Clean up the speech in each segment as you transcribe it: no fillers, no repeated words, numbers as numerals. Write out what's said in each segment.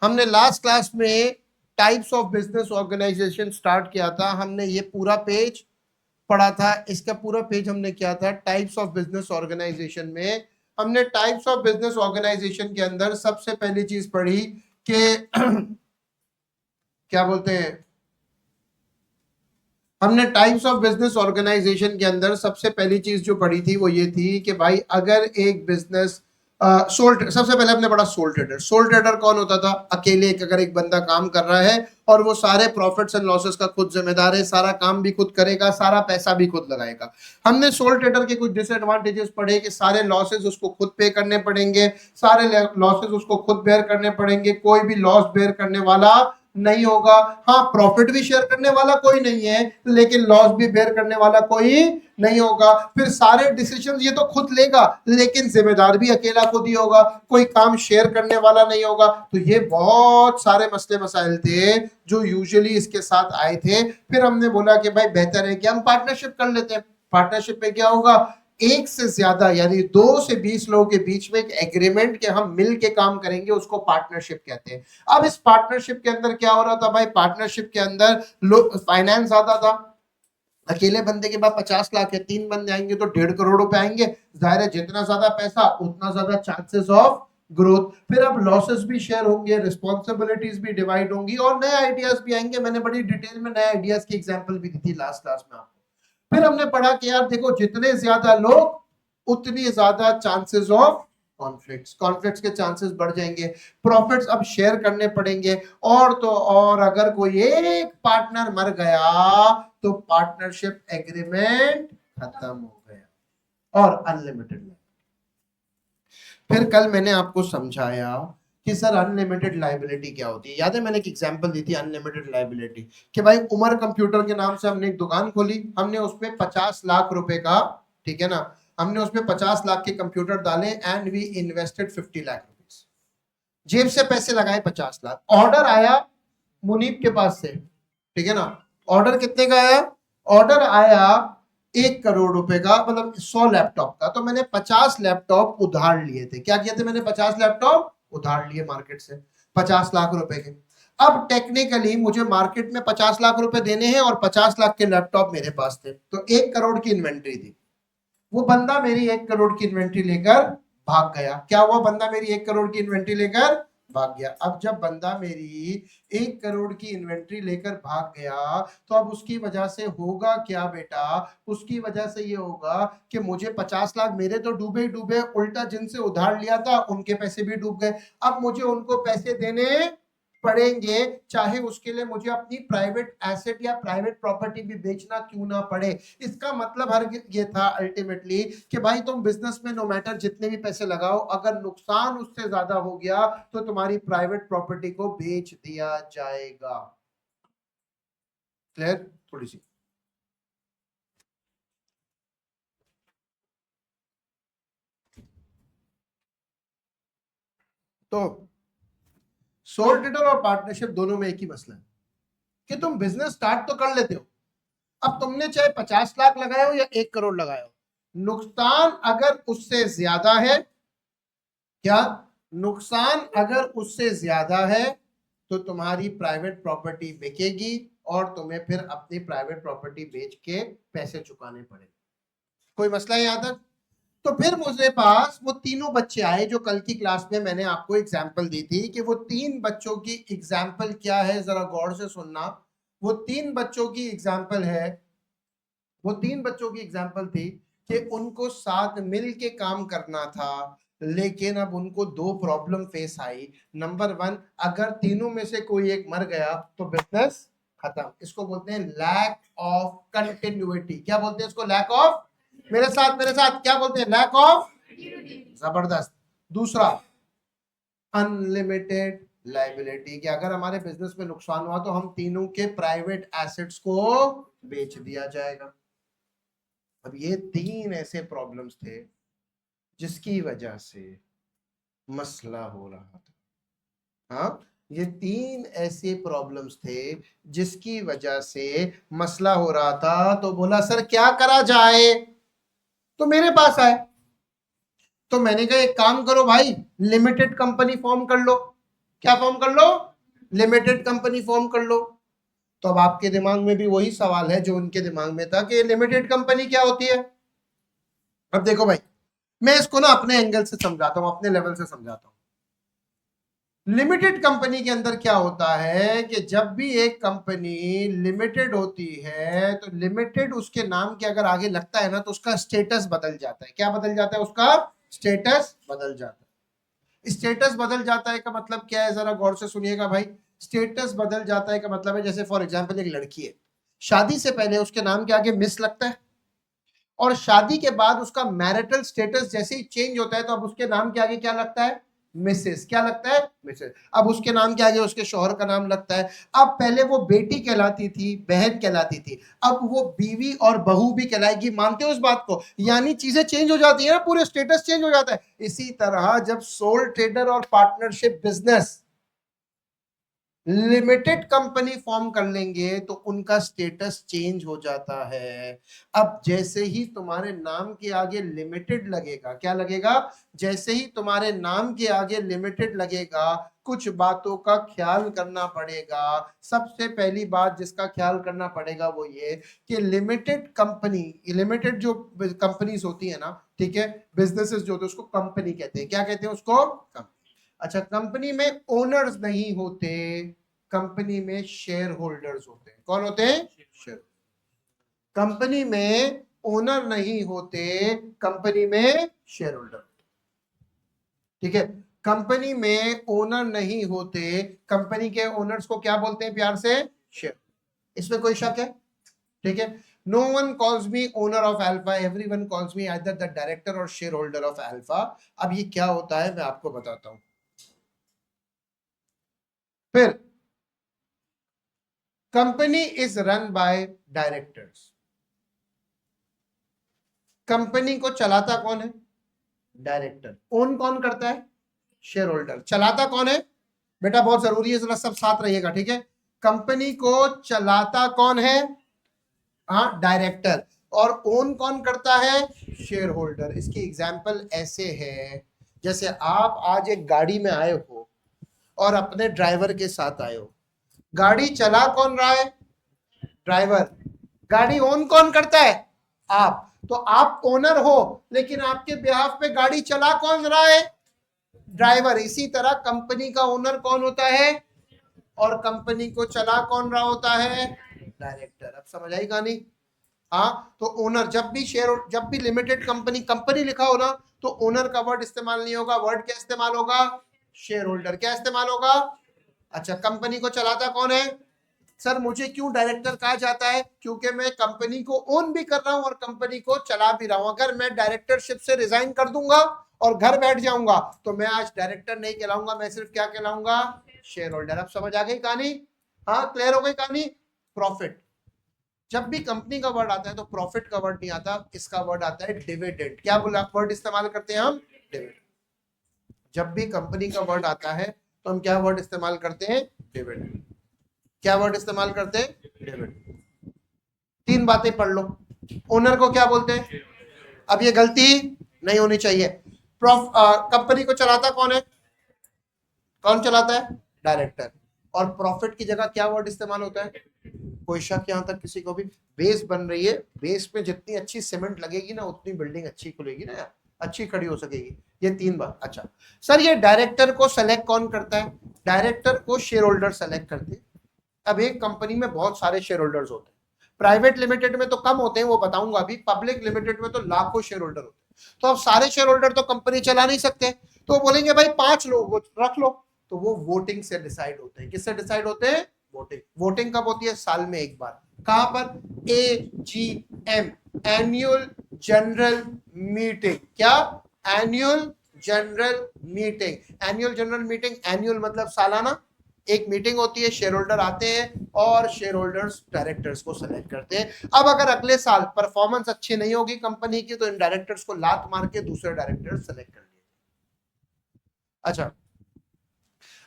हमने last class में types of business organization start किया था। हमने ये पूरा पेज पढ़ा था, इसका पूरा पेज हमने किया था टाइप्स ऑफ बिजनेस ऑर्गेनाइजेशन में। हमने टाइप्स ऑफ बिजनेस ऑर्गेनाइजेशन के अंदर सबसे पहली चीज पढ़ी कि क्या बोलते हैं, हमने टाइप्स ऑफ बिजनेस ऑर्गेनाइजेशन के अंदर सबसे पहली चीज जो पढ़ी थी वो ये थी कि भाई अगर एक बिजनेस सबसे पहले हमने पढ़ा सोल ट्रेडर। सोल ट्रेडर कौन होता था? अकेले अगर एक बंदा काम कर रहा है और वो सारे प्रॉफिट्स एंड लॉसेस का खुद जिम्मेदार है, सारा काम भी खुद करेगा, सारा पैसा भी खुद लगाएगा। हमने सोल ट्रेडर के कुछ डिसएडवांटेजेस पढ़े कि सारे लॉसेस उसको खुद पे करने पड़ेंगे, सारे लॉसेस उसको खुद बेयर करने पड़ेंगे, कोई भी लॉस बेयर करने वाला नहीं होगा। हाँ, प्रॉफिट भी शेयर करने वाला कोई नहीं है, लेकिन लॉस भी बेयर करने वाला कोई नहीं होगा। फिर सारे डिसीजन ये तो खुद लेगा, लेकिन जिम्मेदार भी अकेला खुद ही होगा, कोई काम शेयर करने वाला नहीं होगा। तो ये बहुत सारे मसले मसाइल थे जो यूजुअली इसके साथ आए थे। फिर हमने बोला कि भाई बेहतर है कि हम पार्टनरशिप कर लेते हैं। पार्टनरशिप में क्या होगा, एक से ज्यादा यानी 2 से 20 लोगों के बीच में एक एग्रीमेंट के हम मिल के काम करेंगे, उसको पार्टनरशिप कहते हैं। अब इस पार्टनरशिप के अंदर क्या हो रहा था भाई, पार्टनरशिप के अंदर फाइनेंस आता था। अकेले बंदे के पास 50 लाख है, 3 बंदे आएंगे तो 1.5 करोड़ रुपए आएंगे। जाहिर है जितना ज्यादा पैसा उतना ज्यादा चांसेस ऑफ ग्रोथ। फिर अब लॉसेस भी शेयर होंगे, रिस्पॉन्सिबिलिटीज भी डिवाइड होंगी और नए आइडियाज भी आएंगे। मैंने बड़ी डिटेल में नए आइडियाज की एग्जांपल भी दी थी लास्ट क्लास में आपको। फिर हमने पढ़ा कि यार देखो, जितने ज्यादा लोग उतनी ज्यादा चांसेस ऑफ कॉन्फ्लिक्ट्स के चांसेस बढ़ जाएंगे। प्रॉफिट्स अब शेयर करने पड़ेंगे। और तो और अगर कोई एक पार्टनर मर गया तो पार्टनरशिप एग्रीमेंट खत्म हो गया और अनलिमिटेड। फिर कल मैंने आपको समझाया कि सर अनलिमिटेड लायबिलिटी क्या होती है। याद है मैंने एक एग्जांपल दी थी अनलिमिटेड लायबिलिटी कि भाई उमर कंप्यूटर के नाम से हमने एक दुकान खोली, हमने उसमें 50 लाख रुपए का, ठीक है ना, हमने उसमें 50 लाख के कंप्यूटर डाले and we invested 50 lakh rupees. जेब से पैसे लगाए 50 लाख। ऑर्डर आया मुनीब के पास से, ठीक है ना। ऑर्डर कितने का आया? ऑर्डर आया 1 करोड़ रुपए का, मतलब 100 लैपटॉप का। तो मैंने 50 लैपटॉप उधार लिए थे। क्या किए थे मैंने? 50 लैपटॉप उधार लिए मार्केट से, 50 लाख रुपए के। अब टेक्निकली मुझे मार्केट में 50 लाख रुपए देने हैं और 50 लाख के लैपटॉप मेरे पास थे, तो 1 करोड़ की इन्वेंट्री थी। वो बंदा मेरी 1 करोड़ की इन्वेंट्री लेकर भाग गया। क्या हुआ? बंदा मेरी 1 करोड़ की इन्वेंट्री लेकर भाग गया। अब जब बंदा मेरी 1 करोड़ की इन्वेंट्री लेकर भाग गया तो अब उसकी वजह से होगा क्या बेटा? उसकी वजह से ये होगा कि मुझे 50 लाख मेरे तो डूबे डूबे, उल्टा जिनसे उधार लिया था उनके पैसे भी डूब गए। अब मुझे उनको पैसे देने पड़ेंगे, चाहे उसके लिए मुझे अपनी प्राइवेट एसेट या प्राइवेट प्रॉपर्टी भी बेचना क्यों ना पड़े। इसका मतलब हर ये था अल्टीमेटली कि भाई तुम बिजनेस में नो मैटर जितने भी पैसे लगाओ, अगर नुकसान उससे ज्यादा हो गया तो तुम्हारी प्राइवेट प्रॉपर्टी को बेच दिया जाएगा। क्लियर? थोड़ी सी तो सोल ट्रेडर और पार्टनरशिप दोनों में एक ही मसला है कि तुम बिजनेस स्टार्ट तो कर लेते हो। अब तुमने चाहे 50 लाख लगाए हो या 1 करोड़ लगाए हो, नुकसान अगर उससे ज्यादा है, क्या नुकसान अगर उससे ज्यादा है तो तुम्हारी प्राइवेट प्रॉपर्टी बिकेगी और तुम्हें फिर अपनी प्राइवेट प्रॉपर्टी बेच के पैसे चुकाने पड़ेंगे। कोई मसला है यहां तक? तो फिर मुझे पास वो तीनों बच्चे आए जो कल की क्लास में मैंने आपको एग्जाम्पल दी थी कि वो 3 बच्चों की एग्जाम्पल क्या है, जरा गौर से सुनना। वो 3 बच्चों की एग्जाम्पल है, वो 3 बच्चों की एग्जाम्पल थी कि उनको साथ मिल के काम करना था, लेकिन अब उनको 2 प्रॉब्लम फेस आई। नंबर 1, अगर तीनों में से कोई एक मर गया तो बिजनेस खत्म। इसको बोलते हैं लैक ऑफ कंटिन्यूटी। क्या बोलते हैं इसको? लैक ऑफ, मेरे साथ क्या बोलते हैं? Lack of. जबरदस्त। दूसरा, अनलिमिटेड लायबिलिटी, कि अगर हमारे बिजनेस में नुकसान हुआ तो हम तीनों के प्राइवेट एसेट्स को बेच दिया जाएगा। अब ये 3 ऐसे प्रॉब्लम्स थे जिसकी वजह से मसला हो रहा था। हाँ, ये 3 ऐसे प्रॉब्लम्स थे जिसकी वजह से मसला हो रहा था। तो बोला सर क्या करा जाए? तो मेरे पास आए। तो मैंने कहा एक काम करो भाई, लिमिटेड कंपनी फॉर्म कर लो। क्या फॉर्म कर लो? लिमिटेड कंपनी फॉर्म कर लो। तो अब आपके दिमाग में भी वही सवाल है जो उनके दिमाग में था कि लिमिटेड कंपनी क्या होती है। अब देखो भाई, मैं इसको ना अपने एंगल से समझाता हूं, अपने लेवल से समझाता हूं। लिमिटेड कंपनी के अंदर क्या होता है कि जब भी एक कंपनी लिमिटेड होती है तो लिमिटेड उसके नाम के अगर आगे लगता है ना तो उसका स्टेटस बदल जाता है। क्या बदल जाता है? उसका स्टेटस बदल जाता है। स्टेटस बदल जाता है का मतलब क्या है, जरा गौर से सुनिएगा भाई। स्टेटस बदल जाता है का मतलब है, जैसे फॉर एग्जांपल एक लड़की है, शादी से पहले उसके नाम के आगे मिस लगता है, और शादी के बाद उसका मैरिटल स्टेटस जैसे ही चेंज होता है तो अब उसके नाम के आगे क्या लगता है? मिसेस। क्या लगता है? मिसेस। अब उसके नाम के आगे उसके शौहर का नाम लगता है। अब पहले वो बेटी कहलाती थी, बहन कहलाती थी, अब वो बीवी और बहू भी कहलाएगी। मानते हो इस बात को? यानी चीजें चेंज हो जाती है ना, पूरे स्टेटस चेंज हो जाता है। इसी तरह जब सोल ट्रेडर और partnership business limited company form कर लेंगे तो उनका स्टेटस चेंज हो जाता है। अब जैसे ही तुम्हारे नाम के आगे लिमिटेड लगेगा, क्या लगेगा? जैसे ही तुम्हारे नाम के आगे लिमिटेड लगेगा, कुछ बातों का ख्याल करना पड़ेगा। सबसे पहली बात जिसका ख्याल करना पड़ेगा वो ये कि लिमिटेड कंपनी, लिमिटेड जो कंपनीज होती है ना, ठीक है, बिजनेसेस जो होते हैं उसको कंपनी कहते हैं। क्या कहते हैं उसको? अच्छा, कंपनी में ओनर्स नहीं होते, कंपनी में शेयर होल्डर्स होते हैं। कौन होते हैं? शेयर। कंपनी में ओनर नहीं होते, कंपनी में शेयर होल्डर। ठीक है, कंपनी में ओनर नहीं होते, कंपनी के ओनर्स को क्या बोलते हैं प्यार से? शेयर। इसमें कोई शक है? ठीक है, no one calls me owner of Alpha, everyone calls me either the director और शेयर होल्डर ऑफ अल्फा। अब ये क्या होता है मैं आपको बताता हूं। फिर company is run by directors. Company को चलाता कौन है? डायरेक्टर। ओन कौन करता है? Share holder. चलाता कौन है? बेटा बहुत जरूरी है, जरा सब साथ रहिएगा, ठीक है। कंपनी को चलाता कौन है? हाँ, डायरेक्टर। और ओन कौन करता है? Share holder. इसकी एग्जांपल ऐसे है, जैसे आप आज एक गाड़ी में आए हो और अपने ड्राइवर के साथ आए हो। गाड़ी चला कौन रहा है? ड्राइवर। गाड़ी ओन कौन करता है? आप। तो आप ओनर हो, लेकिन आपके बिहाफ पे गाड़ी चला कौन रहा है? ड्राइवर। इसी तरह कंपनी का ओनर कौन होता है और कंपनी को चला कौन रहा होता है? डायरेक्टर। अब समझ आई कहानी? हाँ, तो ओनर जब भी शेयर, जब भी लिमिटेड कंपनी कंपनी लिखा हो ना तो ओनर का वर्ड इस्तेमाल नहीं होगा। वर्ड क्या इस्तेमाल होगा? Share holder. क्या इस्तेमाल होगा? अच्छा, कंपनी को चलाता कौन है? सर मुझे क्यों डायरेक्टर कहा जाता है? क्योंकि मैं कंपनी को ओन भी कर रहा हूं और कंपनी को चला भी रहा हूं। अगर मैं डायरेक्टरशिप से रिजाइन कर दूंगा और घर बैठ जाऊंगा तो मैं आज डायरेक्टर नहीं कहलाऊंगा, मैं सिर्फ क्या कहलाऊंगा? Share holder. अब समझ आ गई कहानी? हाँ, क्लियर हो गई कहानी? प्रॉफिट। जब भी कंपनी का वर्ड आता है तो प्रॉफिट का वर्ड नहीं आता, इसका वर्ड आता है डिविडेंड। क्या बोला वर्ड इस्तेमाल करते हैं हम? डिविडेंड। जब भी कंपनी का वर्ड आता है तो हम क्या वर्ड इस्तेमाल करते हैं? डिविडेंड। क्या वर्ड इस्तेमाल करते हैं? डिविडेंड। तीन बातें पढ़ लो। ओनर को क्या बोलते हैं? अब ये गलती नहीं होनी चाहिए। कंपनी को चलाता कौन है? कौन चलाता है? डायरेक्टर। और प्रॉफिट की जगह क्या वर्ड इस्तेमाल होता है? कोई शक यहां तक किसी को भी? बेस बन रही है, बेस पे जितनी अच्छी सीमेंट लगेगी ना उतनी बिल्डिंग अच्छी खुलेगी ना, अच्छी खड़ी हो सकेगी। ये तीन बात। अच्छा सर, ये डायरेक्टर को सेलेक्ट कौन करता है? डायरेक्टर को शेयर होल्डर सेलेक्ट करते हैं। अब एक कंपनी में बहुत सारे शेयर होल्डर्स होते हैं। प्राइवेट लिमिटेड में तो कम होते हैं, वो बताऊंगा अभी। पब्लिक लिमिटेड में तो लाखों शेयर होल्डर होते हैं। तो अब सारे शेयर होल्डर तो कंपनी चला नहीं सकते, तो बोलेंगे भाई 5 लोग रख लो। तो वो वोटिंग से डिसाइड होते हैं। किससे डिसाइड होते हैं? वोटिंग। वोटिंग कब होती है? साल में एक बार। कहां पर? AGM, annual general meeting. क्या? Annual general meeting. Annual general meeting, annual मतलब सालाना, एक मीटिंग होती है, शेयर होल्डर आते हैं और शेयर होल्डर्स डायरेक्टर्स को सेलेक्ट करते हैं। अब अगर अगले साल परफॉर्मेंस अच्छी नहीं होगी कंपनी की तो इन डायरेक्टर्स को लात मार के दूसरे डायरेक्टर सेलेक्ट कर लिए। अच्छा,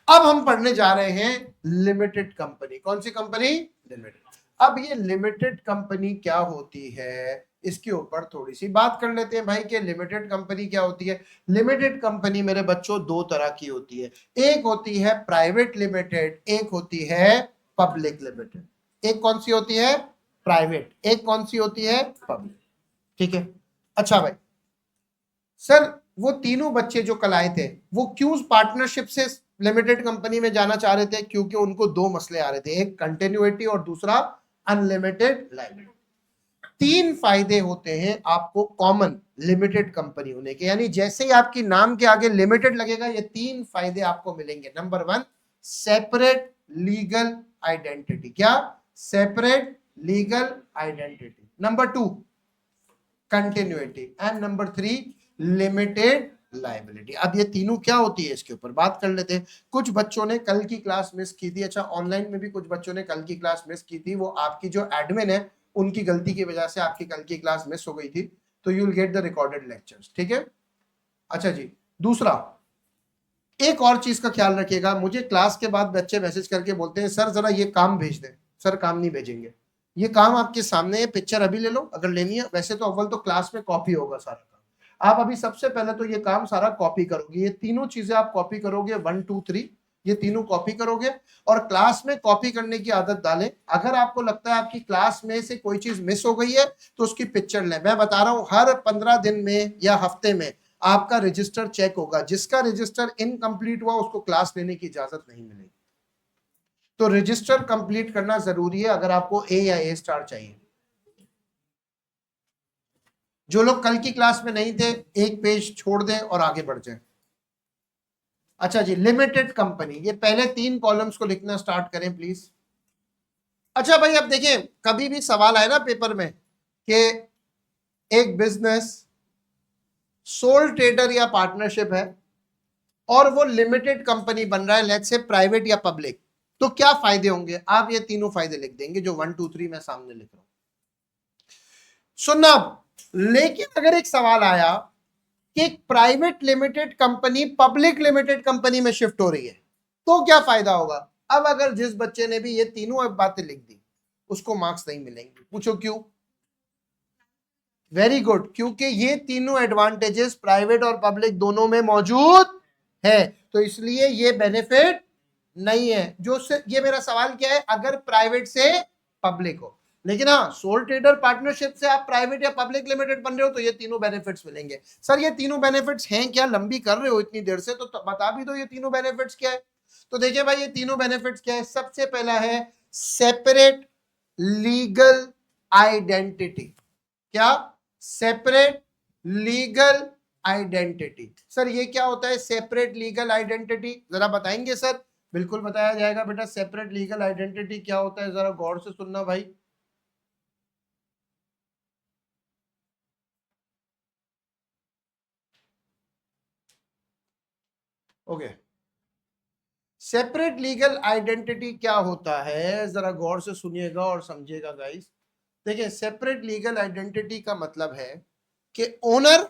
अब हम पढ़ने जा रहे हैं लिमिटेड कंपनी। कौन सी कंपनी? लिमिटेड। अब ये लिमिटेड कंपनी क्या होती है इसके ऊपर थोड़ी सी बात कर लेते हैं भाई कि लिमिटेड कंपनी क्या होती है। लिमिटेड कंपनी मेरे बच्चों दो तरह की होती है, एक होती है प्राइवेट लिमिटेड, एक होती है पब्लिक लिमिटेड। एक कौन सी होती है? प्राइवेट। एक कौन सी होती है? पब्लिक। ठीक है। अच्छा भाई, सर वो तीनों बच्चे जो कल आए थे वो क्यों पार्टनरशिप से लिमिटेड कंपनी में जाना चाह रहे थे? क्योंकि उनको दो मसले आ रहे थे, एक कंटिन्यूटी और दूसरा अनलिमिटेड लाइबिलिटी। तीन फायदे होते हैं आपको कॉमन लिमिटेड कंपनी होने के, यानी जैसे ही आपकी नाम के आगे लिमिटेड लगेगा ये तीन फायदे आपको मिलेंगे। Number one, separate legal identity. क्या? Separate legal identity. Number two, continuity. And number three, limited liability. अब ये तीनों क्या होती है इसके ऊपर बात कर लेते हैं। कुछ बच्चों ने कल की क्लास मिस की थी, अच्छा ऑनलाइन में भी कुछ बच्चों ने कल की क्लास मिस की थी, वो आपकी जो एडमिन है उनकी गलती की वजह से आपकी कल की क्लास मिस हो गई थी, तो you will get the recorded lectures. ठीक है। अच्छा जी, दूसरा एक और चीज का ख्याल रखिएगा, मुझे क्लास के बाद बच्चे मैसेज करके बोलते हैं सर जरा ये काम भेज दें। सर काम नहीं भेजेंगे, ये काम आपके सामने है, पिक्चर अभी ले लो अगर लेनी है। वैसे तो अव्वल तो क्लास में कॉपी होगा सारा काम, आप अभी सबसे पहले तो ये काम सारा कॉपी करोगे, ये तीनों चीजें आप कॉपी करोगे, 1 2 3 ये तीनों कॉपी करोगे और क्लास में कॉपी करने की आदत डालें। अगर आपको लगता है आपकी क्लास में से कोई चीज मिस हो गई है तो उसकी पिक्चर लें। मैं बता रहा हूं हर 15 दिन में या हफ्ते में आपका रजिस्टर चेक होगा, जिसका रजिस्टर इनकम्प्लीट हुआ उसको क्लास लेने की इजाजत नहीं मिलेगी। तो रजिस्टर कंप्लीट करना जरूरी है अगर आपको ए या ए स्टार चाहिए। जो लोग कल की क्लास में नहीं थे एक पेज छोड़ दें और आगे बढ़ जाएं। अच्छा जी, लिमिटेड कंपनी, ये पहले 3 कॉलम्स को लिखना स्टार्ट करें प्लीज। अच्छा भाई, अब देखिए कभी भी सवाल आए ना पेपर में कि एक बिजनेस सोल ट्रेडर या पार्टनरशिप है और वो लिमिटेड कंपनी बन रहा है, लेट्स से प्राइवेट या पब्लिक, तो क्या फायदे होंगे? आप ये तीनों फायदे लिख देंगे जो 1 2 3 मैं सामने लिख रहा हूं। सुनना, लेकिन अगर एक सवाल आया कि एक private limited company public limited company में शिफ्ट हो रही है तो क्या फायदा होगा? अब अगर जिस बच्चे ने भी ये तीनों बातें लिख दी उसको मार्क्स नहीं मिलेंगे। पूछो क्यों? वेरी गुड, क्योंकि ये तीनों एडवांटेजेस प्राइवेट और पब्लिक दोनों में मौजूद है, तो इसलिए ये बेनिफिट नहीं है। जो से ये मेरा सवाल क्या है, अगर प्राइवेट से पब्लिक हो, लेकिन हाँ सोल ट्रेडर पार्टनरशिप से आप प्राइवेट या पब्लिक लिमिटेड बन रहे हो तो ये तीनों बेनिफिट्स मिलेंगे। सर ये तीनों बेनिफिट्स हैं क्या? लंबी कर रहे हो इतनी देर से तो बता भी दो ये तीनों बेनिफिट्स क्या है। तो देखिए भाई ये तीनों बेनिफिट्स क्या है। सबसे पहला है सेपरेट लीगल आइडेंटिटी। क्या? Separate legal identity. सर ये क्या होता है सेपरेट लीगल आइडेंटिटी, जरा बताएंगे सर? बिल्कुल बताया जाएगा बेटा, सेपरेट लीगल आइडेंटिटी क्या होता है जरा गौर से सुनना भाई। ओके, सेपरेट लीगल आइडेंटिटी क्या होता है जरा गौर से सुनिएगा और समझिएगा गाइस। देखिए सेपरेट लीगल आइडेंटिटी का मतलब है कि ओनर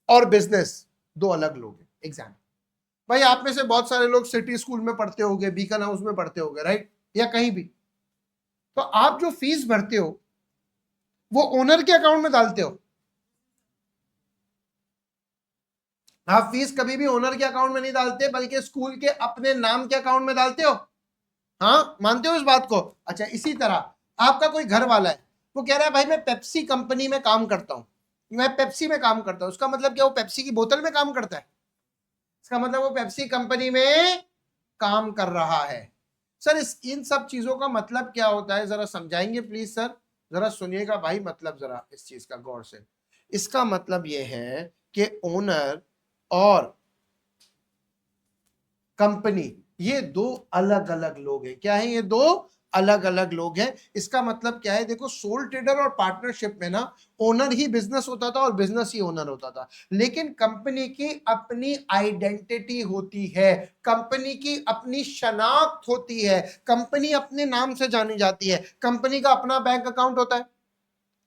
और बिजनेस दो अलग लोग हैं। एग्जाम्पल, भाई आप में से बहुत सारे लोग सिटी स्कूल में पढ़ते होंगे, बीकन हाउस में पढ़ते होंगे, राइट, या कहीं भी, तो आप जो फीस भरते हो वो ओनर के अकाउंट में डालते हो। आप फीस कभी भी ओनर के अकाउंट में नहीं डालते बल्कि स्कूल के अपने नाम के अकाउंट में डालते हो। हाँ, मानते हो इस बात को? अच्छा, इसी तरह आपका कोई घर वाला है, वो कह रहा है भाई मैं पेप्सी कंपनी में काम करता हूं, मैं पेप्सी में काम करता हूं, उसका मतलब क्या? वो पेप्सी की बोतल में काम करता है? इसका मतलब वो पेप्सी कंपनी में काम कर रहा है। सर इन सब चीजों का मतलब क्या होता है जरा समझाएंगे प्लीज सर? जरा सुनिएगा भाई, मतलब जरा इस चीज का गौर से। इसका मतलब यह है कि ओनर और कंपनी ये दो अलग अलग लोग हैं। क्या है? ये दो अलग अलग लोग हैं। इसका मतलब क्या है? देखो सोल ट्रेडर और पार्टनरशिप में ना ओनर ही बिजनेस होता था और बिजनेस ही ओनर होता था, लेकिन कंपनी की अपनी आइडेंटिटी होती है, कंपनी की अपनी शनाख्त होती है, कंपनी अपने नाम से जानी जाती है, कंपनी का अपना बैंक अकाउंट होता है,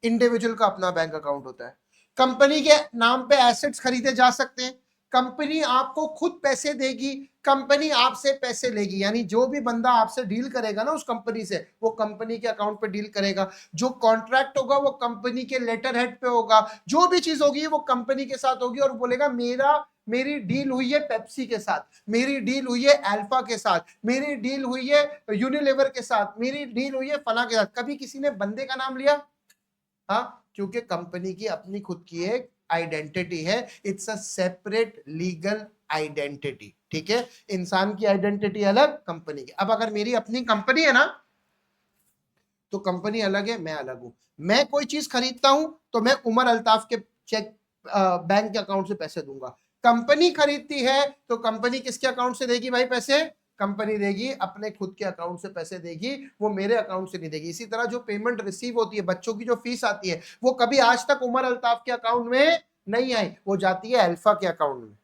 इंडिविजुअल का अपना बैंक अकाउंट होता है, कंपनी के नाम पे एसेट्स खरीदे जा सकते हैं, कंपनी आपको खुद पैसे देगी, कंपनी आपसे पैसे लेगी। यानी जो भी बंदा आपसे डील करेगा ना उस कंपनी से, वो कंपनी के अकाउंट पे डील करेगा। जो कॉन्ट्रैक्ट होगा वो कंपनी के लेटर हेड पे होगा। जो भी चीज होगी वो कंपनी के साथ होगी और बोलेगा मेरी डील हुई है पेप्सी के साथ, मेरी डील हुई है अल्फा के साथ, मेरी डील हुई है यूनिलीवर के साथ, मेरी डील हुई है फला के साथ। कभी किसी ने बंदे का नाम लिया? हाँ, क्योंकि कंपनी की अपनी खुद की एक आइडेंटिटी है। It's a separate legal identity. ठीक है, इंसान की आइडेंटिटी अलग, कंपनी की। अब अगर मेरी अपनी कंपनी है ना, तो कंपनी अलग है, मैं अलग हूं। मैं कोई चीज खरीदता हूं तो मैं उमर अल्ताफ के चेक बैंक के अकाउंट से पैसे दूंगा। कंपनी खरीदती है तो कंपनी किसके अकाउंट से देगी भाई पैसे? कंपनी देगी, अपने खुद के अकाउंट से पैसे देगी, वो मेरे अकाउंट से नहीं देगी। इसी तरह जो पेमेंट रिसीव होती है, बच्चों की जो फीस आती है, वो कभी आज तक उमर अल्ताफ के अकाउंट में नहीं आई, वो जाती है अल्फा के अकाउंट में।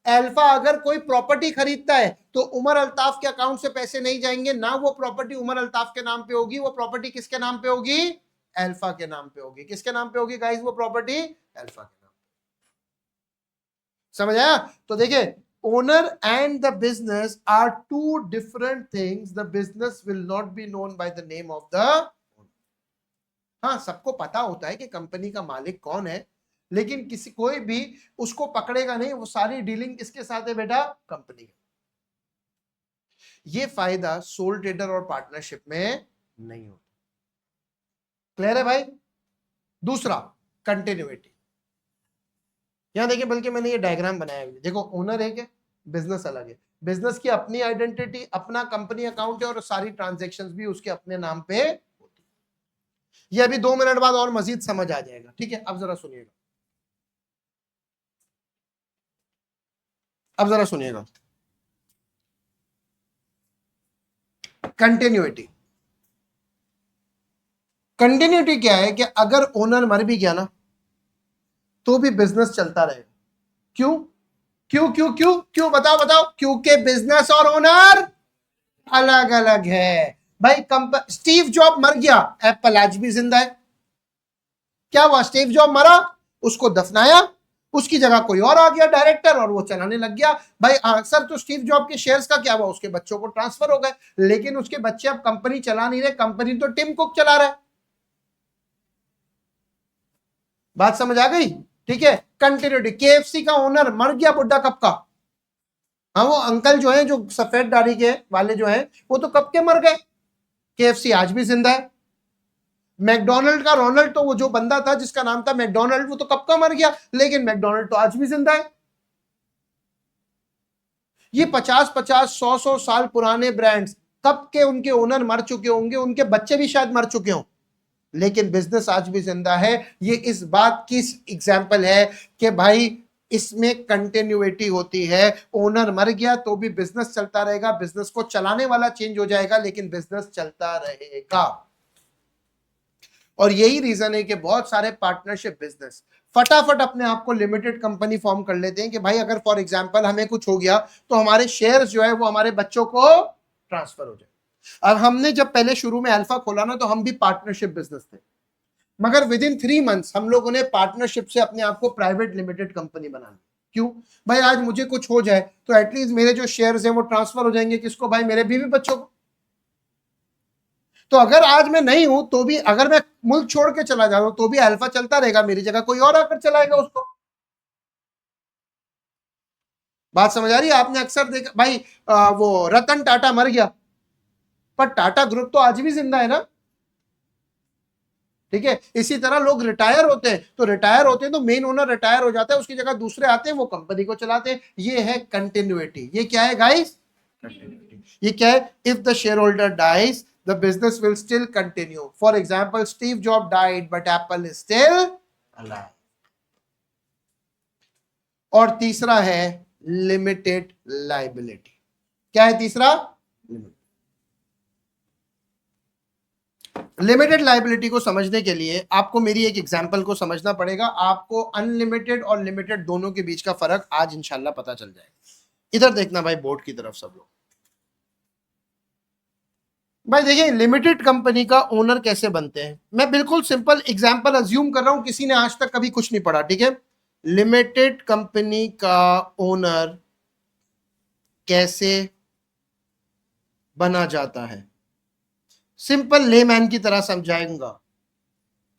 अल्फा अगर कोई प्रॉपर्टी खरीदता है तो उमर अल्ताफ के अकाउंट से पैसे नहीं जाएंगे ना, वो प्रॉपर्टी उमर अल्ताफ के नाम पे होगी, वो प्रॉपर्टी किसके नाम पे होगी? अल्फा के नाम पे होगी। किसके नाम पे होगी गाइस वो प्रॉपर्टी? अल्फा के नाम पे। समझ आया? तो देखिए, owner and the business are two different things. The business will not be known by the name of the. हाँ, सबको पता होता है कि कंपनी का मालिक कौन है, लेकिन किसी कोई भी उसको पकड़ेगा नहीं। वो सारी डीलिंग किसके साथ है बेटा? कंपनी के। ये फायदा सोल ट्रेडर और पार्टनरशिप में नहीं होता। क्लियर है भाई? दूसरा, कंटिन्यूटी। यहां देखिए, बल्कि मैंने ये डायग्राम बनाया है। देखो, ओनर एक है, बिजनेस अलग है। बिजनेस की अपनी आइडेंटिटी, अपना कंपनी अकाउंट है और सारी ट्रांजैक्शंस भी उसके अपने नाम पे होती है। ये अभी 2 मिनट बाद और मजीद समझ आ जाएगा। ठीक है, अब जरा सुनिएगा, अब जरा सुनिएगा। कंटिन्यूटी। कंटिन्यूटी क्या है कि अगर ओनर मर भी गया ना तो भी बिजनेस चलता रहेगा। क्यों क्यों क्यों क्यों क्यों? बताओ बताओ। क्योंकि बिजनेस और ओनर अलग अलग है भाई। स्टीव जॉब मर गया, एप्पल आज भी जिंदा है। क्या हुआ? स्टीव जॉब मरा, उसको दफनाया, उसकी जगह कोई और आ गया डायरेक्टर और वो चलाने लग गया। भाई सर, तो स्टीव जॉब के शेयर्स का क्या हुआ? उसके बच्चों को ट्रांसफर हो गए, लेकिन उसके बच्चे अब कंपनी चला नहीं रहे, कंपनी तो टिम कुक चला रहा है। बात समझ आ गई? ठीक है, कंटिन्यूटी। केएफसी का ओनर मर गया, बुड्ढा कब का। हाँ, वो अंकल जो है, जो सफेद दाढ़ी के वाले जो है, वो तो कब के मर गए। केएफसी आज भी जिंदा है। मैकडोनल्ड का रोनाल्ड, तो वो जो बंदा था जिसका नाम था मैकडोनल्ड, वो तो कब का मर गया, लेकिन मैकडोनल्ड तो आज भी जिंदा है। ये 50-50, 100-100 साल पुराने ब्रांड्स, कब के उनके ओनर मर चुके होंगे, उनके बच्चे भी शायद मर चुके हों, लेकिन बिजनेस आज भी जिंदा है। ये इस बात की एग्जाम्पल है कि भाई इसमें कंटिन्यूटी होती है। ओनर मर गया तो भी बिजनेस चलता रहेगा, बिजनेस को चलाने वाला चेंज हो जाएगा, लेकिन बिजनेस चलता रहेगा। और यही रीजन है कि बहुत सारे पार्टनरशिप बिजनेस फटाफट अपने आप को लिमिटेड कंपनी फॉर्म कर लेते हैं कि भाई अगर फॉर एग्जांपल हमें कुछ हो गया तो हमारे शेयर्स जो है वो हमारे बच्चों को ट्रांसफर हो जाए। अब हमने जब पहले शुरू में अल्फा खोला ना, तो हम भी पार्टनरशिप बिजनेस थे, मगर विद इन 3 मंथ्स हम लोगों ने पार्टनरशिप से अपने आप को प्राइवेट लिमिटेड कंपनी बना ली। क्यों भाई? आज मुझे कुछ हो जाए तो एटलीस्ट मेरे जो शेयर्स हैं वो ट्रांसफर हो जाएंगे, किसको भाई? मेरे बीवी बच्चों को। तो अगर आज मैं नहीं हूं तो भी, अगर मैं मुल्क छोड़ के चला जा रहा हूं तो भी अल्फा चलता रहेगा, मेरी जगह कोई और आकर चलाएगा उसको। बात समझ आ रही है? आपने अक्सर देखा भाई, वो रतन टाटा मर गया, पर टाटा ग्रुप तो आज भी जिंदा है ना। ठीक है, इसी तरह लोग रिटायर होते हैं, तो रिटायर होते हैं तो मेन ओनर रिटायर हो जाता है, उसकी जगह दूसरे आते हैं, वो कंपनी को चलाते हैं। ये है कंटिन्यूटी। ये क्या है गाइस? कंटिन्यूटी। ये क्या है? If the share holder dies, the business will still continue. For example, Steve Jobs died, but Apple is still alive. और तीसरा है लिमिटेड लाइबिलिटी। क्या है तीसरा? लिमिटेड लाइबिलिटी को समझने के लिए आपको मेरी एक एग्जांपल को समझना पड़ेगा। आपको अनलिमिटेड और लिमिटेड दोनों के बीच का फर्क आज इंशाल्लाह पता चल जाएगा। इधर देखना भाई, बोर्ड की तरफ सब लोग। भाई देखिए, लिमिटेड कंपनी का ओनर कैसे बनते हैं, मैं बिल्कुल सिंपल एग्जांपल अज्यूम कर रहा हूं, किसी ने आज तक कभी कुछ नहीं पढ़ा। ठीक है, लिमिटेड कंपनी का ओनर कैसे बना जाता है? सिंपल लेमैन की तरह समझाऊंगा।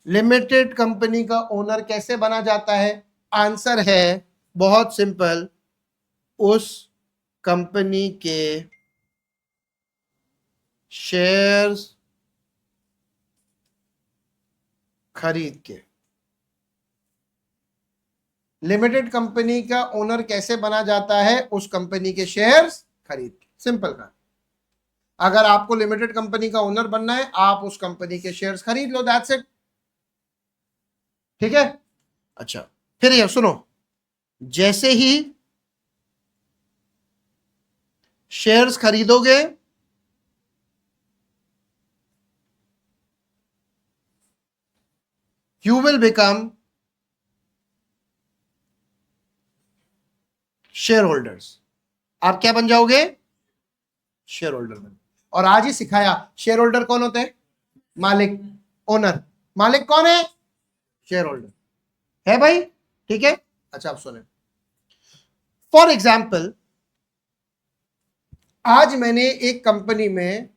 लिमिटेड कंपनी का ओनर कैसे बना जाता है? आंसर है बहुत सिंपल, उस कंपनी के शेयर्स खरीद के। लिमिटेड कंपनी का ओनर कैसे बना जाता है? उस कंपनी के शेयर्स खरीद के। सिंपल का, अगर आपको लिमिटेड कंपनी का ओनर बनना है, आप उस कंपनी के शेयर्स खरीद लो, दैट्स इट। ठीक है? अच्छा, फिर ये सुनो, जैसे ही शेयर्स खरीदोगे you will become share holders. आप क्या बन जाओगे? शेयर होल्डर बन। और आज ही सिखाया शेयर होल्डर कौन होते हैं? मालिक, ओनर। मालिक कौन है? शेयर होल्डर है भाई। ठीक है? अच्छा, आप सुने, फॉर एग्जाम्पल आज मैंने एक कंपनी में,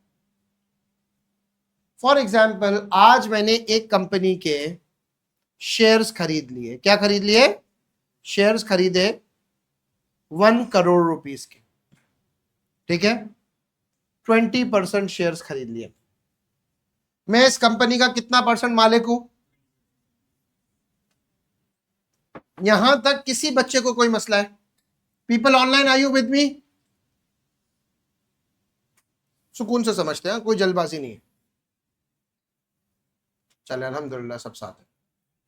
आज मैंने एक कंपनी के शेयर्स खरीद लिए। क्या खरीद लिए? शेयर्स खरीदे 1 करोड़ रुपीस के। ठीक है? 20% शेयर्स खरीद लिए। मैं इस कंपनी का कितना परसेंट मालिक हूं? यहां तक किसी बच्चे को कोई मसला है? People online, are you with me? सुकून से समझते हैं, कोई जल्दबाजी नहीं है। चले, अल्हम्दुलिल्लाह सब साथ है।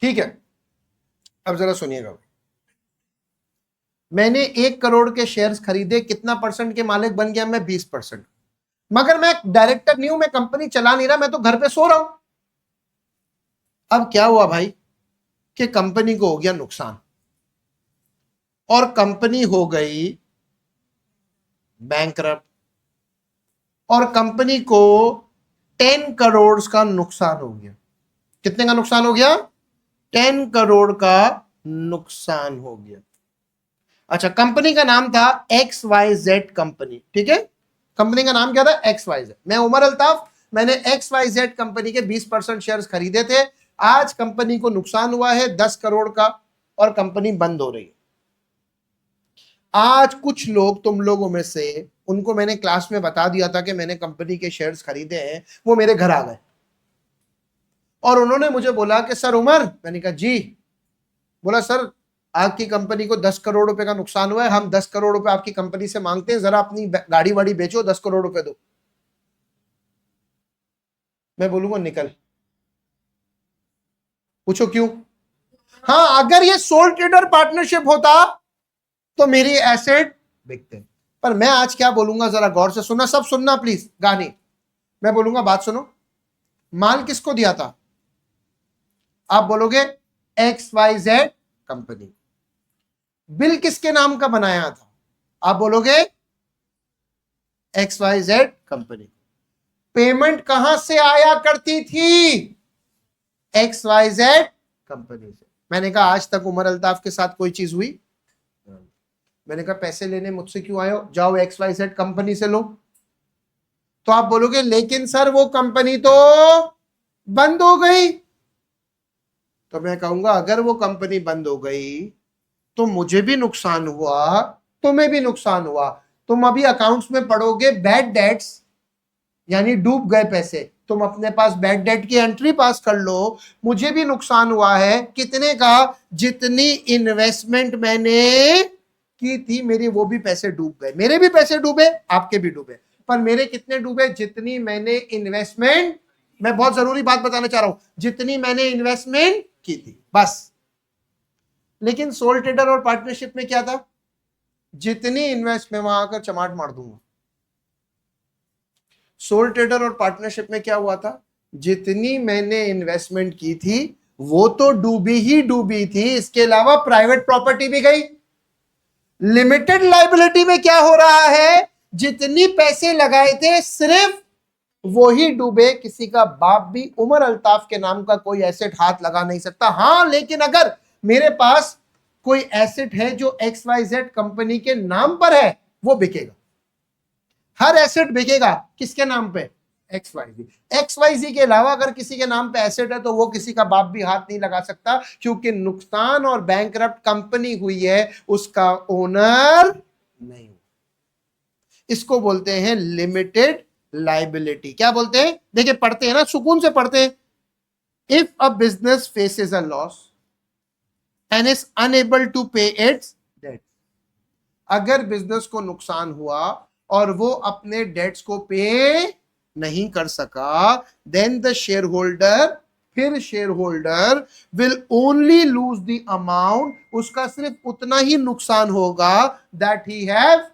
ठीक है, अब जरा सुनिएगा। मैंने 1 करोड़ के शेयर्स खरीदे, कितना परसेंट के मालिक बन गया मैं? 20%। मगर मैं डायरेक्टर नहीं हूं, मैं कंपनी चला नहीं रहा, मैं तो घर पे सो रहा हूं। अब क्या हुआ भाई कि कंपनी को हो गया नुकसान और कंपनी हो गई बैंकरप्ट, और कंपनी को 10 करोड़ का नुकसान हो गया। कितने का नुकसान हो गया? 10 करोड़ का नुकसान हो गया। अच्छा, कंपनी का नाम था XYZ कंपनी। ठीक है? कंपनी का नाम क्या था? XYZ। मैं उमर अल्ताफ, मैंने XYZ कंपनी के 20% शेयर्स खरीदे थे। आज कंपनी को नुकसान हुआ है 10 करोड़ का और कंपनी बंद हो रही है। आज कुछ लोग, तुम लोगों में से, उनको मैंने क्लास में बता दिया था कि मैंने कंपनी के शेयर्स खरीदे हैं, वो मेरे घर आ गए और उन्होंने मुझे बोला कि सर उमर, मैंने कहा जी। बोला सर, आपकी कंपनी को 10 करोड़ रुपए का नुकसान हुआ है, हम 10 करोड़ रुपए आपकी कंपनी से मांगते हैं, जरा अपनी गाड़ी वाड़ी बेचो, 10 करोड़ रुपए दो। मैं बोलूंगा निकल। पूछो क्यों? हाँ, अगर ये सोल ट्रेडर पार्टनरशिप होता तो मेरी एसेट बिकते। पर मैं आज क्या बोलूंगा, जरा गौर से सुनना, सब सुनना प्लीज, गाने। मैं बोलूंगा, बात सुनो। माल किसको दिया था? आप बोलोगे XYZ कंपनी। बिल किसके नाम का बनाया था? आप बोलोगे XYZ कंपनी। पेमेंट कहां से आया करती थी? XYZ कंपनी से। मैंने कहा आज तक उमर अल्ताफ के साथ कोई चीज हुई? मैंने कहा पैसे लेने मुझसे क्यों आए हो, जाओ XYZ कंपनी से लो। तो आप बोलोगे लेकिन सर वो कंपनी तो बंद हो गई। तो मैं कहूंगा अगर वो कंपनी बंद हो गई तो मुझे भी नुकसान हुआ, तुम्हें भी नुकसान हुआ। तुम अभी अकाउंट्स में पढ़ोगे बैड डेट्स, यानी डूब गए पैसे। तुम अपने पास बैड डेट की एंट्री पास कर लो। मुझे भी नुकसान हुआ है, कितने का? जितनी इन्वेस्टमेंट मैंने की थी, मेरे वो भी पैसे डूब गए। मेरे भी पैसे डूबे, आपके भी डूबे, पर मेरे कितने डूबे? जितनी मैंने इन्वेस्टमेंट, मैं बहुत जरूरी बात बताना चाह रहा हूं, जितनी मैंने इन्वेस्टमेंट की थी, बस। लेकिन सोल ट्रेडर और पार्टनरशिप में क्या था? जितनी इन्वेस्ट, में वहां आकर चमाट मार दूंगा। सोल ट्रेडर और पार्टनरशिप में क्या हुआ था? जितनी मैंने इन्वेस्टमेंट की थी वो तो डूबी ही डूबी थी, इसके अलावा प्राइवेट प्रॉपर्टी भी गई। लिमिटेड लायबिलिटी में क्या हो रहा है? जितनी पैसे लगाए थे सिर्फ वो ही डूबे। किसी का बाप भी उमर अल्ताफ के नाम का कोई एसेट हाथ लगा नहीं सकता। हां, लेकिन अगर मेरे पास कोई एसेट है जो XYZ कंपनी के नाम पर है, वो बिकेगा। हर एसेट बिकेगा किसके नाम पे? XYZ के अलावा अगर किसी के नाम पे एसेट है तो वो किसी का बाप भी हाथ नहीं लगा सकता, क्योंकि नुकसान और बैंकरप्ट कंपनी हुई है, उसका ओनर नहीं। इसको बोलते हैं लिमिटेड लाइबिलिटी। क्या बोलते हैं? देखिए पढ़ते हैं ना, सुकून से पढ़ते हैं। If a business faces a loss and is unable to pay its debt, अगर बिजनेस को नुकसान हुआ और वो अपने डेट्स को पे नहीं कर सका, देन द शेयर होल्डर, फिर share holder will only lose the amount, उसका सिर्फ उतना ही नुकसान होगा that he have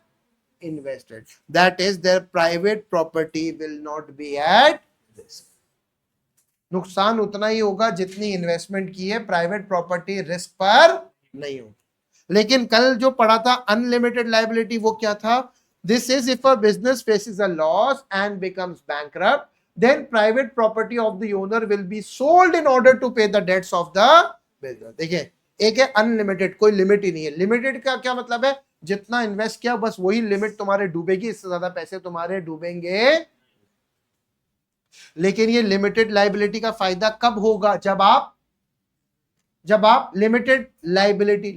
invested, that is their private property will not be at risk. नुकसान उतना ही होगा जितनी इन्वेस्टमेंट की है, प्राइवेट प्रॉपर्टी रिस्क पर नहीं होगी। लेकिन कल जो पढ़ा था अनलिमिटेड लायबिलिटी, वो क्या था? This is if a business faces a loss and becomes bankrupt, then private property of the owner will be sold in order to pay the debts of the business. देखिए, एक है unlimited, कोई limit ही नहीं है। Limited का क्या मतलब है? जितना इन्वेस्ट किया बस वही लिमिट तुम्हारे डूबेगी, इससे ज्यादा पैसे तुम्हारे डूबेंगे। लेकिन ये लिमिटेड लायबिलिटी का फायदा कब होगा? जब आप लिमिटेड लायबिलिटी,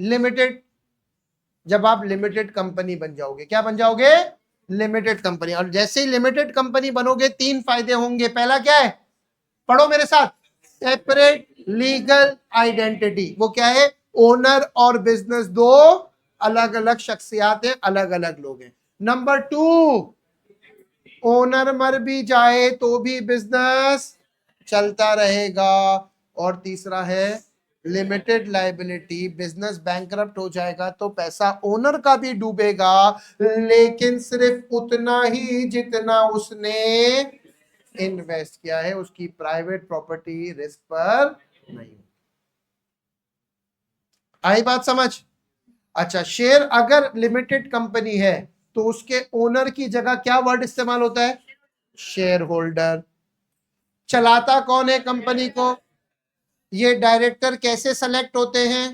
जब आप लिमिटेड कंपनी बन जाओगे। क्या बन जाओगे? Limited company. और जैसे ही लिमिटेड कंपनी बनोगे, तीन फायदे होंगे। पहला क्या है? पढ़ो मेरे साथ, सेपरेट लीगल आइडेंटिटी। वो क्या है? ओनर और बिजनेस दो अलग अलग शख्सियात हैं, अलग अलग लोग हैं। नंबर 2, ओनर मर भी जाए तो भी बिजनेस चलता रहेगा। और तीसरा है लिमिटेड लायबिलिटी, बिजनेस बैंकरप्ट हो जाएगा तो पैसा ओनर का भी डूबेगा, लेकिन सिर्फ उतना ही जितना उसने इन्वेस्ट किया है, उसकी प्राइवेट प्रॉपर्टी रिस्क पर नहीं। आई बात समझ? अच्छा, शेयर अगर लिमिटेड कंपनी है तो उसके ओनर की जगह क्या वर्ड इस्तेमाल होता है? Share holder. चलाता कौन है कंपनी को? ये डायरेक्टर कैसे सेलेक्ट होते हैं?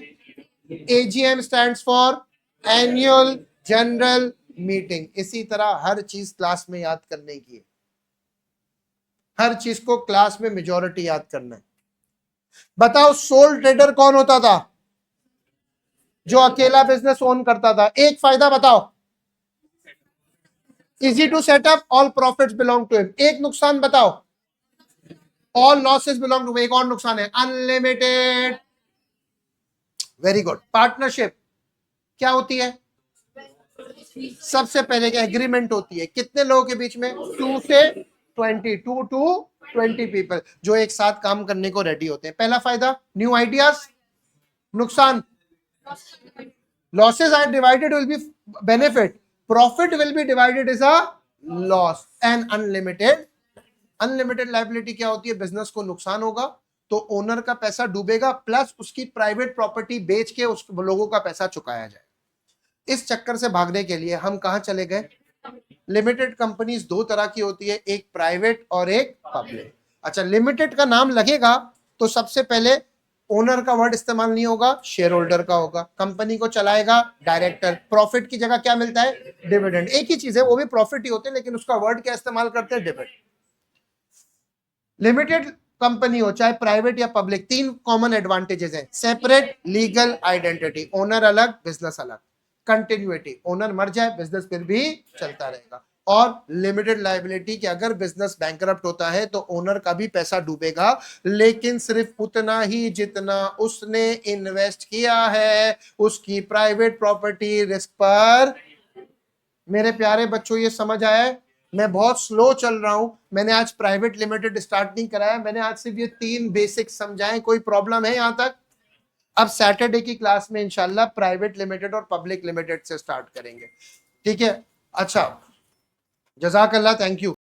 AGM stands for annual general meeting. इसी तरह हर चीज क्लास में याद करने की है, हर चीज को क्लास में मेजॉरिटी याद करना है। बताओ, सोल ट्रेडर कौन होता था? जो अकेला बिजनेस ओन करता था। एक फायदा बताओ, easy to setup, all profits belong to him. एक नुकसान बताओ, ऑल लॉसेस बिलोंग टू। एक और नुकसान है, अनलिमिटेड। Very good. पार्टनरशिप क्या होती है? सबसे पहले क्या एग्रीमेंट होती है? कितने लोगों के बीच में? 2 से 20, 2 to 20 पीपल जो एक साथ काम करने को रेडी होते हैं। पहला फायदा, न्यू आइडियाज। नुकसान, losses are divided will be benefit, profit will be divided is a loss। and unlimited liability क्या होती है? बिजनेस को नुकसान होगा तो ओनर का पैसा डूबेगा, प्लस उसकी प्राइवेट प्रॉपर्टी बेच के उस लोगों का पैसा चुकाया जाए। इस चक्कर से भागने के लिए हम कहां चले गए? लिमिटेड कंपनीज दो तरह की होती है, एक प्राइवेट और एक पब्लिक। अच्छा, लिमिटेड का नाम लगेगा तो सबसे पहले ओनर का वर्ड इस्तेमाल नहीं होगा, शेयर होल्डर का होगा। कंपनी को चलाएगा डायरेक्टर। प्रॉफिट की जगह क्या मिलता है? डिविडेंड। एक ही चीज है, वो भी प्रॉफिट ही होते हैं, लेकिन उसका वर्ड क्या इस्तेमाल करते हैं? डिविडेंड। लिमिटेड कंपनी हो चाहे प्राइवेट या पब्लिक, तीन कॉमन एडवांटेजेस हैं। सेपरेट लीगल आइडेंटिटी, ओनर अलग बिजनेस अलग। कंटिन्यूटी, ओनर मर जाए बिजनेस फिर भी चलता रहेगा। और लिमिटेड लायबिलिटी कि अगर बिजनेस बैंकरप्ट होता है तो ओनर का भी पैसा डूबेगा, लेकिन सिर्फ उतना ही जितना उसने इन्वेस्ट किया है, उसकी प्राइवेट प्रॉपर्टी रिस्क पर। मेरे प्यारे बच्चों, ये समझ आया है? मैं बहुत स्लो चल रहा हूं, मैंने आज प्राइवेट लिमिटेड स्टार्ट नहीं कराया, मैंने आज सिर्फ ये 3 बेसिक समझाए। कोई प्रॉब्लम है यहां तक? अब सैटरडे की क्लास में इंशाल्लाह प्राइवेट लिमिटेड और पब्लिक लिमिटेड से स्टार्ट करेंगे, ठीक है? अच्छा, जज़ाकल्लाह, थैंक यू।